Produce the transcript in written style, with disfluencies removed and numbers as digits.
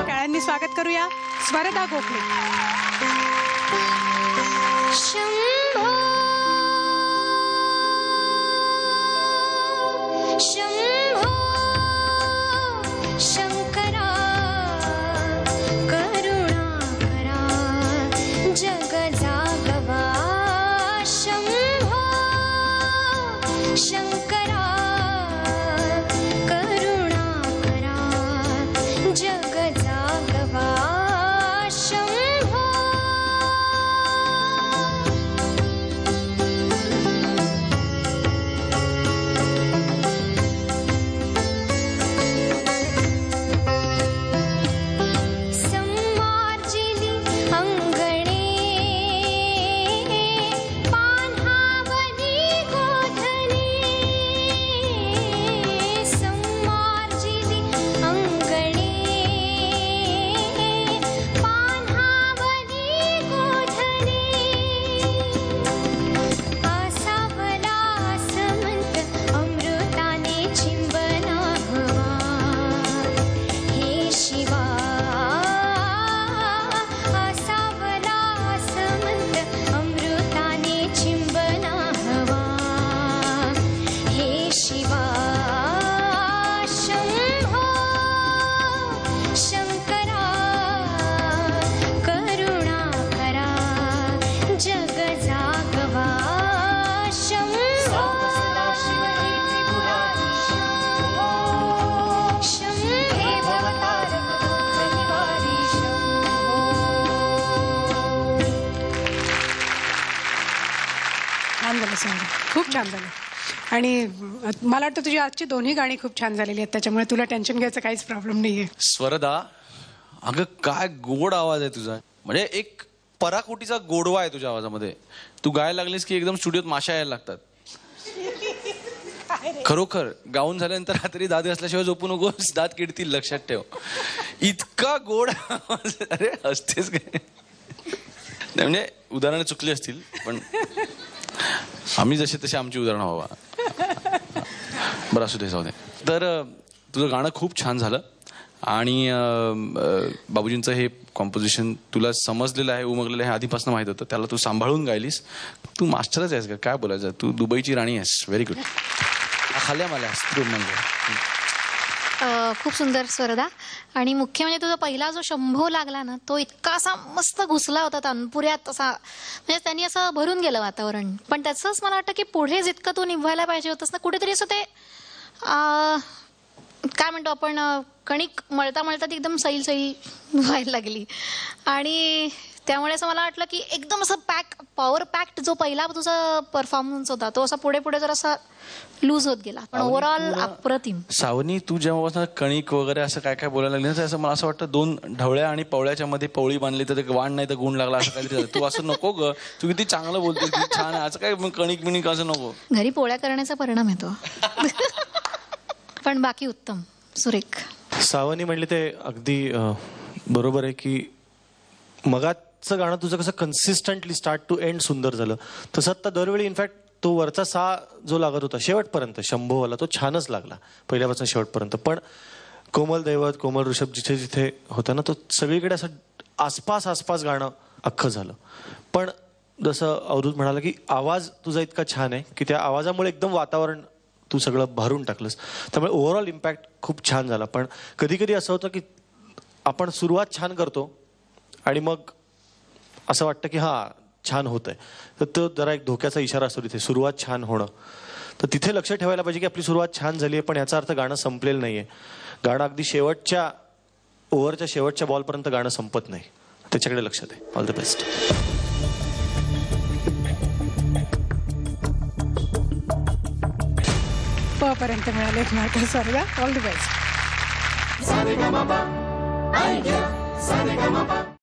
टाळ्यांनी स्वागत करूया स्वरदा गोखले. शंभो शंभो शंकरा करुणाकरा जग जागवा. शंभो शंकरा करुणाकरा जग जागवा. शंभो संमार्जिली अंगणे पान्हावली गोधने. संमार्जिली अंगणे पान्हावली गोधने. आसावला समंत अमृताने चिंबना हवा. हे शिवा आसावला समंत अमृताने चिंबना हवा. हे शिवा शंभो शंकरा करुणाकरा जग जागवा. शंभो शंभे भवतारक दुःखनिवारी. छान झालं संगीत, खूप छान झालं. आणि मला वाटतं तुझी आजची दोन्ही गाणी खूप छान झालेली आहेत, त्याच्यामुळे तुला टेन्शन घ्यायचं काहीच प्रॉब्लेम नाहीये. स्वरदा, अगं काय गोड आवाज आहे तुझा. म्हणजे एक पराकोटीचा गोडवा आहे तुझ्या आवाजामध्ये. तू गायला लागलीस की एकदम स्टुडिओत माशा यायला लागतात. खरोखर गाऊन झाल्यानंतर रात्री दात घासल्याशिवाय झोपू नकोस, दात किडतील, लक्षात ठेव. इतका गोड आवाज. अरे हसतेस काय? नाही म्हणजे उदाहरणं चुकली असतील, पण आम्ही जसे तसे आमची उदाहरणं व्हावा. बरं असू दे, जाऊ दे. तर तुझं गाणं खूप छान झालं. आणि बाबूजींचं हे कॉम्पोजिशन तुला समजलेलं आहे, उमगलेलं आहे, आधीपासून माहीत होतं. त्याला तू सांभाळून गायलीस. तू मास्टरच आहेस का, काय बोलायचं. तू दुबईची राणी आहेस. Very good. खाल्या मला खूप सुंदर स्वरदा. आणि मुख्य म्हणजे तुझा पहिला जो शंभो लागला ना, तो इतका असा मस्त घुसला होता तानपुऱ्यात, असा म्हणजे त्यांनी असं भरून गेलं वातावरण. पण त्याचंच मला वाटतं की पुढे जितकं तू निभवायला पाहिजे होतंस ना, कुठेतरी असं ते काय म्हणतो आपण, कणिक मळता मळता ती एकदम सैल सैल व्हायला लागली. आणि त्यामुळे असं मला वाटलं की एकदम असं पॉवर पॅक्ड जो पहिला तुझा परफॉर्मन्स होता, तो असा पुढे पुढे जर असा लूज होत गेला. पण ओव्हरऑल अप्रतिम. सावनी, तू जेव्हापासून कणिक वगैरे असं काय काय बोलायला लागली ना, असं मला असं वाटतं दोन ढवळ्या आणि पवळ्याच्या मध्ये पवळी बांधली तर वाण नाही तर गुण लागला, असं काहीतरी झालं. तू असं नको ग. तू किती चांगलं बोलते, किती छान आहे. असं काय कणिक बिणिक असं नको. घरी पोळ्या करण्याचा परिणाम येतो. पण बाकी उत्तम, सुरेख. सावनी म्हणले ते अगदी बरोबर आहे की मगाचं गाणं तुझं कसं कन्सिस्टंटली स्टार्ट टू एंड सुंदर झालं, तसं आता दरवेळी इनफॅक्ट तो वरचा सा जो लागत होता शेवटपर्यंत शंभोवाला, तो छानच लागला पहिल्यापासून शेवटपर्यंत. पण कोमल दैवत, कोमल ऋषभ जिथे जिथे होता ना, तो सगळीकडे असं आसपास आसपास गाणं अख्खं झालं. पण जसं अवधूत म्हणाला की आवाज तुझा इतका छान आहे की त्या आवाजामुळे एकदम वातावरण तू सगळं भरून टाकलंस. त्यामुळे ओव्हरऑल इम्पॅक्ट खूप छान झाला. पण कधी कधी असं होतं की आपण सुरुवात छान करतो आणि मग असं वाटतं की हां छान होत आहे, तर तो जरा एक धोक्याचा इशारा असतो तिथे, सुरुवात छान होणं. तर तिथे लक्ष ठेवायला पाहिजे की आपली सुरुवात छान झाली आहे, पण याचा अर्थ गाणं संपलेलं नाही आहे. गाणं अगदी शेवटच्या ओव्हरच्या शेवटच्या बॉलपर्यंत गाणं संपत नाही. त्याच्याकडे लक्ष दे. All the best. पर्यंत मिळाले mark Swarada. All the best.